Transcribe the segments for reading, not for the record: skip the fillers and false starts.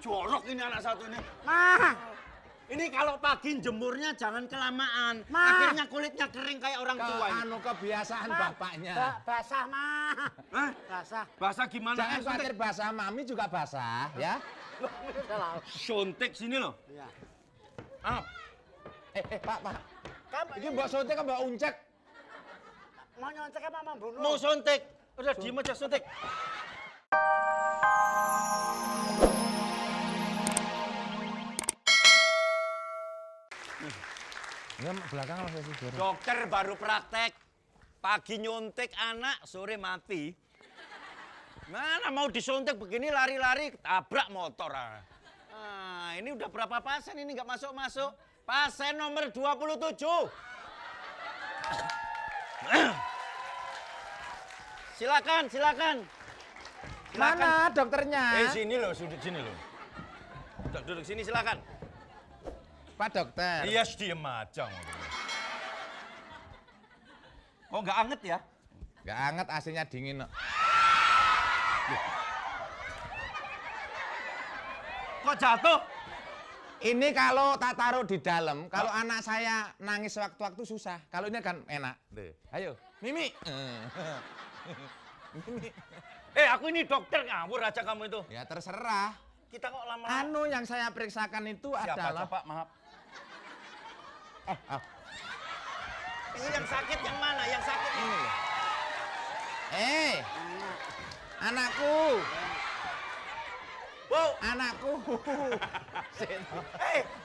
jorok ini anak satu ini. Ma. Ini kalau pagi jemurnya jangan kelamaan. Ma. Akhirnya kulitnya kering kayak orang tua ini. Anu kebiasaan bapaknya. Basah, Ma. Hah? Basah. Basah gimana? Jangan khawatir basah, mami juga basah ya. Suntik sini loh. Iya. Ah, Pak. Kamu Ini mbak suntik apa mbak uncek? mau nyontek apa mau bunuh? mau suntik. Udah diem aja suntik. Enggak, belakang lah saya. Dokter baru praktek. Pagi nyuntik anak, sore mati. Mana mau disuntik begini lari-lari tabrak motor. Ah, ini udah berapa pasien ini nggak masuk-masuk? Pasien nomor 27. Silakan. Mana dokternya? Sini loh, duduk sini loh. Duduk sini silakan. Pak dokter. Iya, diem aja. Oh, nggak anget ya? Nggak anget, AC-nya dingin. Kok jatuh? Ini kalau tak taruh di dalam, kalau anak saya nangis waktu-waktu susah. Kalau ini kan enak. Ayo, Mimi. Mimi. Aku ini dokter, ngawur aja kamu itu. Ya terserah. Kita kok lama. Anu yang saya periksakan itu Siapa, adalah... Pak? Maaf. Ini yang sakit yang mana? Yang sakit Ini loh. Anakku. Bu, Anakku.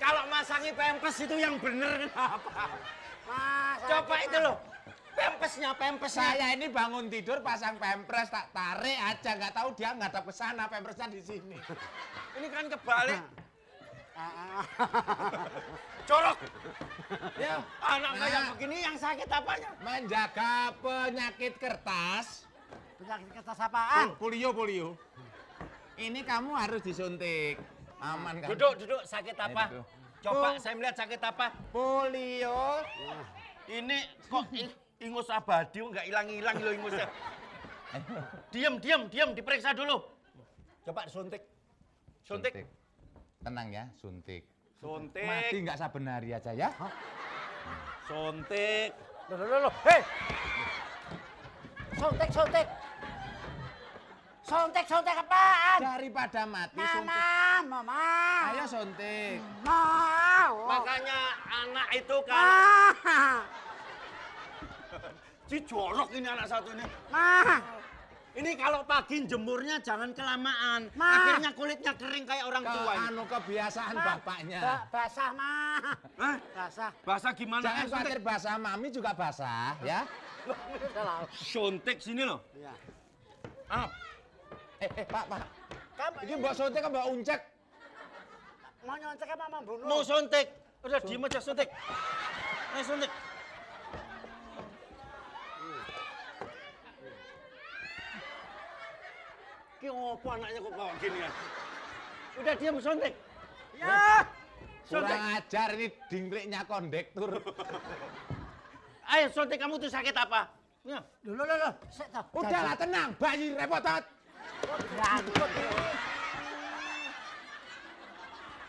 kalau masangi pempes itu yang bener kenapa? Ma, Coba itu loh. Pempesnya. Saya ini bangun tidur pasang pempres, tak tarik aja, nggak tahu dia ngadap ke sana, pempresnya di sini. Ini kan kebalik. Corok. Ya, Anak kayak Nah. begini yang sakit apanya? menjaga penyakit kertas. penyakit kertas apaan? Polio. Ini kamu harus disuntik. Aman kan? Duduk. Sakit apa? Duduk. Coba saya melihat sakit apa? Polio. Ini kok ingus abadi nggak hilang loh ingusnya. Diam, diperiksa dulu. Coba suntik. Tenang ya, suntik. Suntik. Mati nggak saben hari aja ya. Suntik. Loh. Hei. Suntik apaan? Daripada mati suntik. Mama. Ayo suntik. Mau. Makanya anak itu kan jorok ini anak satu ini. Ma. Ini kalau pagi jemurnya jangan kelamaan. Ma. Akhirnya kulitnya kering kayak orang tua ini. Anu kebiasaan bapaknya. Basah, Ma. Hah? Basah. Basah gimana? Jangan khawatir basah, mami juga basah ya. Suntik sini loh. Iya. Ah, Pak. Kamu Ini mbak suntik apa mbak uncek? mau nyontek apa mau bunuh? mau suntik. Udah diem aja suntik. Ayo suntik. Ki ngopo anaknya kok kayak gini ya? Udah diam suntik. Ya. Suntik. Kurang ajar ini dingkliknya kondektur. Ayo suntik, kamu tuh sakit apa? Ya. Loh. Sik toh. Udahlah tenang, bayi repotot. Rambut.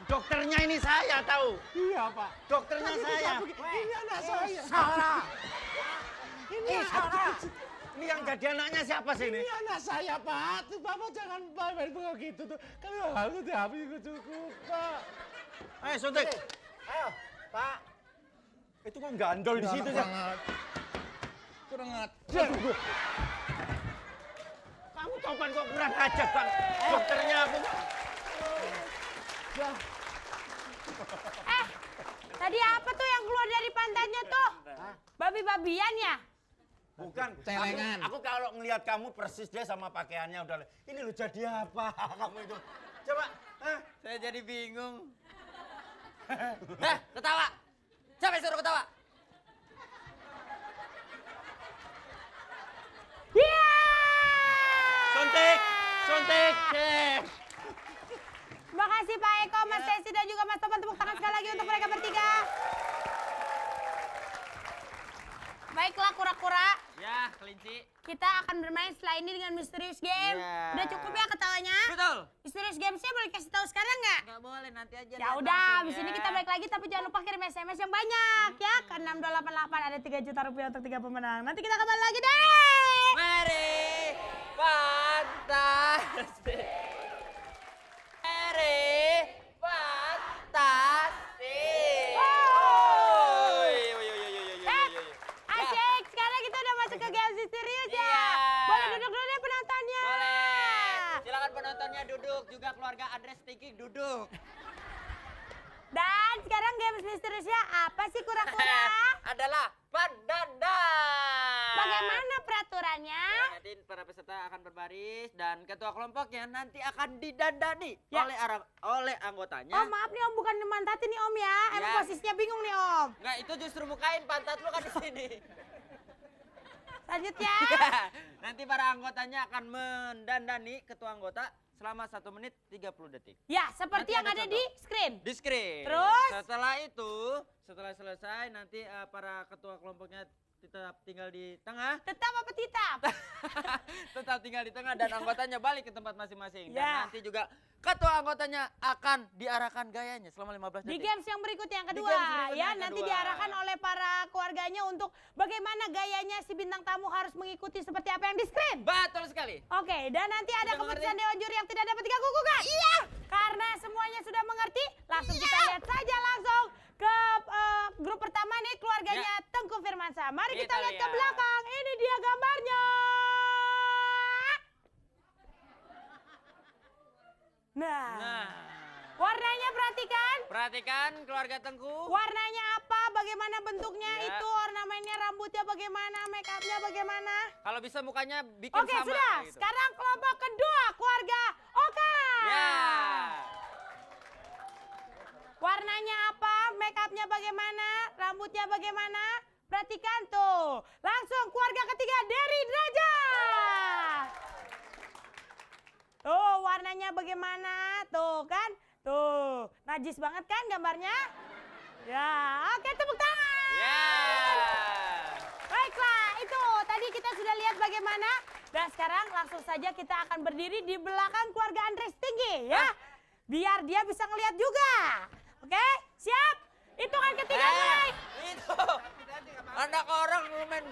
Dokternya ini saya tahu. Iya pak. Dokternya saya. Ini anak saya. Salah. Ini Ini yang jadi anaknya siapa sih ini? Ini anak saya pak. Tuh, bapak jangan main begitu tuh. Kalau harus dihabis cukup pak. Ayo suntik. Ayo, Pak. Itu kok gandol di situ ya? Kurang ajar. Kamu topan kok kurang ajar bang. Dokternya aku. Tadi apa tuh yang keluar dari pantatnya tuh? Babi-babian ya? Bukan. Celengan. Aku kalau ngelihat kamu persis dia sama pakaiannya udah. Ini lu jadi apa kamu itu? Coba. Saya jadi bingung. Ketawa. Siapa yang suruh ketawa? Suntik. Makasih Pak Eko, Mas Desi dan juga Mas Topan. Tepuk tangan sekali lagi untuk mereka bertiga. Baiklah kura-kura. Ya, kelinci. kita akan bermain setelah ini dengan Mysterious Game. Iya. Udah cukup ya ketawanya? Betul. Mysterious Gamesnya boleh kasih tahu sekarang nggak? Nggak boleh, nanti aja. Ya lihat udah, langsung abis ya. ini kita balik lagi tapi jangan lupa kirim SMS yang banyak ya. Ke 6288 ada 3 juta rupiah untuk 3 pemenang. Nanti kita kembali lagi deh. Mari fantasi. Mari fantasi. Asik, sekarang kita udah masuk ke game Mysterious ya. Iya. Boleh duduk dulu deh penontonnya. Boleh. Silakan penontonnya duduk, juga keluarga Andres Tiki duduk. Dan sekarang game Mysteriousnya apa sih kura-kura? Adalah pendandan. Bagaimana peraturannya? Ya, nanti para peserta akan berbaris dan ketua kelompoknya nanti akan didandani Ya. oleh anggotanya. Oh maaf nih om, bukan mantatin nih om ya. Emang Ya. posisinya bingung nih om. Nggak, itu justru mukain pantat lu kan di sini. Selanjutnya. Nanti para anggotanya akan mendandani ketua anggota selama 1 menit 30 detik. Ya, seperti Nanti yang ada ada contoh. di screen. Di screen. Terus? Setelah itu, setelah selesai nanti para ketua kelompoknya tetap tinggal di tengah. Tetap apa titap? Tetap tinggal di tengah dan anggotanya balik ke tempat masing-masing. Ya. Dan nanti juga ketua anggotanya akan diarahkan gayanya selama 15 Di detik. games yang berikutnya yang Di kedua games berikutnya ya, yang nanti kedua. diarahkan oleh para keluarganya untuk bagaimana gayanya si bintang tamu harus mengikuti seperti apa yang di screen. Betul sekali. Oke, dan nanti ada Sudah keputusan mengerti? Dewan Juri yang tidak dapat diganggu-gugat. Iya. Karena semuanya sudah mengerti, langsung kita lihat saja langsung ke grup pertama nih keluarganya Tengku Firmansyah. Mari kita Kita lihat ke lihat. belakang. Ini dia gambarnya. Nah, warnanya perhatikan. Perhatikan keluarga Tengku. Warnanya apa? Bagaimana bentuknya? Ya. Itu ornamennya, rambutnya bagaimana? Make upnya bagaimana? Kalau bisa mukanya bikin Oke, sama. sudah. Gitu. Sekarang kelompok kedua, keluarga Oka. Ya. Warnanya apa? Make upnya bagaimana? Rambutnya bagaimana? Perhatikan tuh. Langsung keluarga ketiga dari Derajat. Tuh warnanya bagaimana? Tuh kan? Tuh. Najis banget kan gambarnya? Ya, oke tepuk tangan. Ya. Baiklah, itu tadi kita sudah lihat bagaimana. Dan sekarang langsung saja kita akan berdiri di belakang keluarga Andres Tinggi ya. Biar dia bisa ngelihat juga. Oke, siap? Hitungan ketiga mulai. Itu. Anak orang main.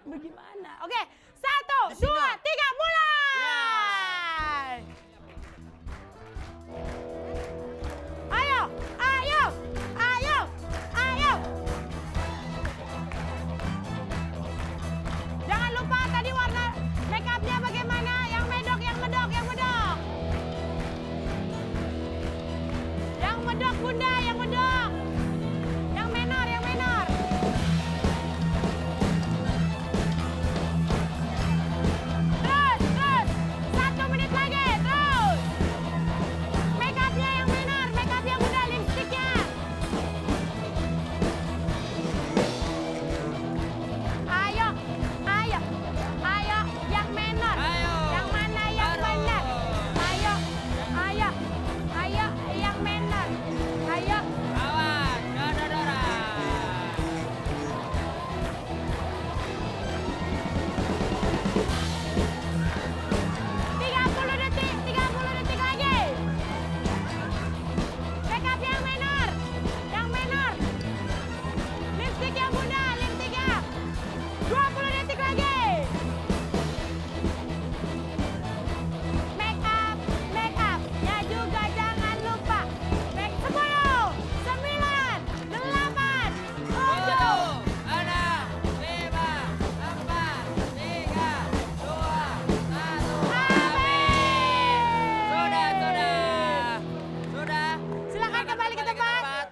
Bagaimana? Oke, 1, Di sini 2, dong. 3, mulai. Ayo, ayo, ayo, ayo. Jangan lupa tadi warna make upnya bagaimana? Yang medok, yang medok, yang medok. Yang medok bunda, yang medok. Yang menor, yang menor. Terus, terus. 1 menit lagi, terus. Make upnya yang menor, make up yang bunda, lipstiknya. Ayo, ayo, ayo, yang menor. Ayo. Yang mana yang Aduh. benar? Ayo, ayo, ayo, yang menor. Ayo. Awas, dodora. 30 detik lagi. Make up yang menor, yang menor. Lipstick yang bunda, lipstiknya. 20 detik lagi. Make upnya juga jangan lupa. 10, 9, 8, 7. 6, 5, 4, 3, 2, 1. Sudah. Silakan kembali ke tempat.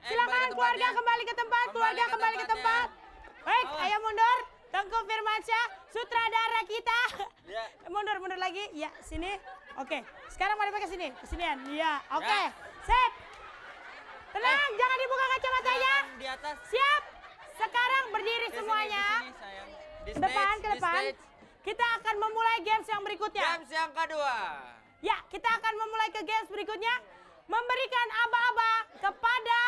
Silakan keluarga kembali ke tempat. Keluarga kembali ke tempat. Baik, Oh. ayo mundur. Tengku Firmansyah, sutradara kita. Ya. Mundur lagi. Ya, sini. Oke. Sekarang mari ke sini. Kesinian. Ya, oke. Ya. Sip. Tenang, jangan dibuka kacamatanya. Di atas. Siap. Sekarang berdiri Di sini, semuanya. di sini, sayang. Di Ke depan, stage, ke di depan. stage. Kita akan memulai games yang berikutnya. Games yang kedua. Ya, kita akan memulai ke games berikutnya. Memberikan aba-aba kepada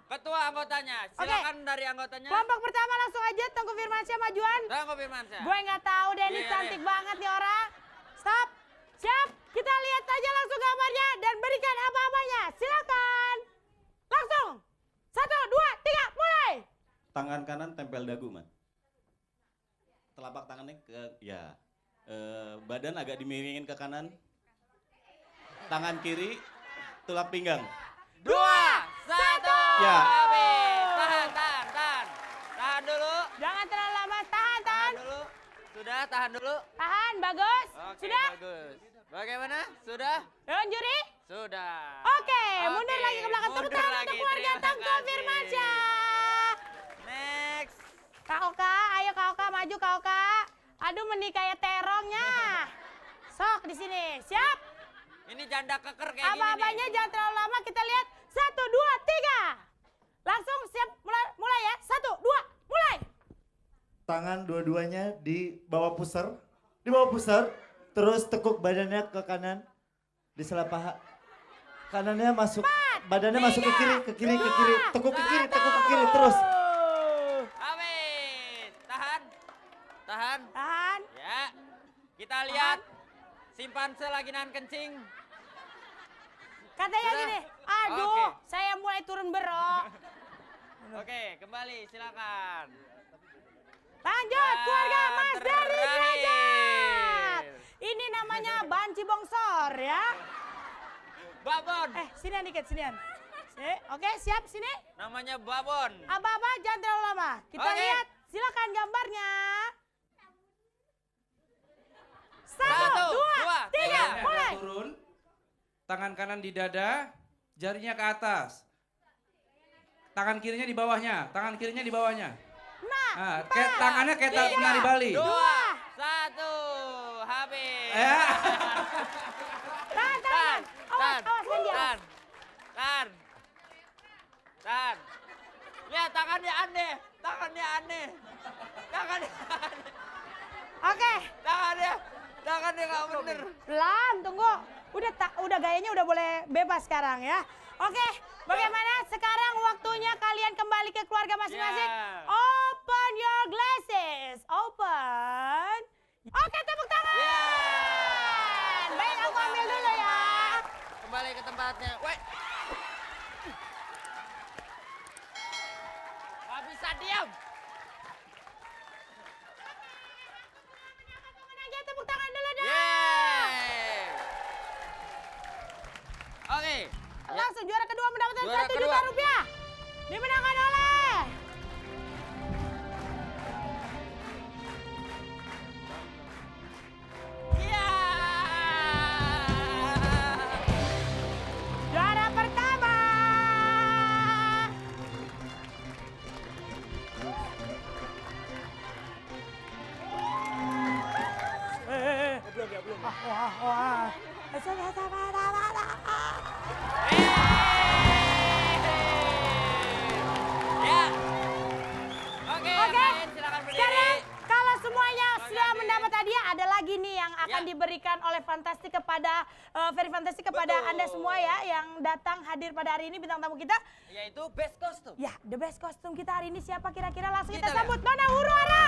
Ketua anggotanya. Silakan dari anggotanya. Kelompok pertama langsung aja Tengku Firmansyah majuan. Tengku Firmansyah. Gue nggak tahu deh ini Iya, cantik nih. banget nih orang. Stop. Siap. Kita lihat saja langsung gambarnya dan berikan apa-apanya. Silakan. Langsung. 1, 2, 3, mulai. Tangan kanan tempel dagu, Man. Telapak tangannya ke ya. Badan agak dimiringin ke kanan. Tangan kiri tulak pinggang. 2, 1. Ya. Habis. Tahan. Tahan dulu. Jangan terlalu lama. Tahan. Tahan dulu. Sudah, tahan dulu. Tahan. Bagus. Oke, Sudah. bagus. Bagaimana? Sudah? Dewan juri. Sudah. Oke. Mundur lagi ke belakang. Tepuk Mundur tangan lagi. untuk keluarga Terima Tengku kasih. Firmansyah. Next. Kak Oka, ayo Kak Oka, maju Kak Oka. Aduh meni kayak terongnya. Sok di sini. Siap. Ini janda keker kayak gini Apa-apanya nih. jangan terlalu lama. Kita lihat. 1, 2, 3. Langsung siap mulai ya. 1, 2, mulai. Tangan dua-duanya di bawah pusar. Di bawah pusar. Terus tekuk badannya ke kanan. Di sela paha. Kanannya masuk. Badannya masuk ke kiri, ke kiri, ke kiri. Tekuk ke kiri, tekuk ke kiri. Terus. Habis. Tahan. Tahan. Ya. Kita lihat. Simpanse lagi nahan kencing. Katanya Sudah? gini. Aduh, Oke. saya mulai turun berok. Oke, kembali silakan. Lanjut keluarga Mas Darli terakhir. Derajat. Ini namanya banci bongsor ya. Babon. Sinian dikit, sinian. Oke, siap sini. Namanya babon. Apa-apa jangan terlalu lama. Kita Oke. lihat, silakan gambarnya. 1, 2, Satu, dua, 3, tiga. mulai. Turun, tangan kanan di dada, jarinya ke atas. Tangan kirinya di bawahnya, tangan kirinya di bawahnya. Nah, Tangannya kayak penari Bali. 2, 1. Habis. Ya. tahan. Awas kan dia. Tahan. Lihat tangannya aneh. Tangannya aneh. Oke, Tangannya nggak bener. pelan, tunggu. Udah gayanya udah boleh bebas sekarang ya. Oke, bagaimana sekarang waktunya kalian kembali ke keluarga masing-masing? Yeah. Open your glasses. Open. Oke, tepuk tangan. Yeah. Baik, aku ambil dulu ya. Kembali ke tempatnya. Wait. Gak bisa diam. Aja tepuk tangan dulu dong. Yeay. Oke. Langsung juara kedua mendapatkan Juara 1 juta kedua. rupiah. Dimenangkan oleh Iya. juara pertama. Belum. Wah. Ya. Oke, yang Oke, lain silakan berdiri. sekarang kalau semuanya sudah Berdiri. mendapat hadiah, ada lagi nih yang akan Ya. diberikan oleh Fantastik kepada Very Fantastic kepada Betul. Anda semua ya yang datang hadir pada hari ini bintang tamu kita. Yaitu best costume. Ya, the best kostum kita hari ini siapa kira-kira? Langsung kita Kita lihat. sambut Nona Huruara.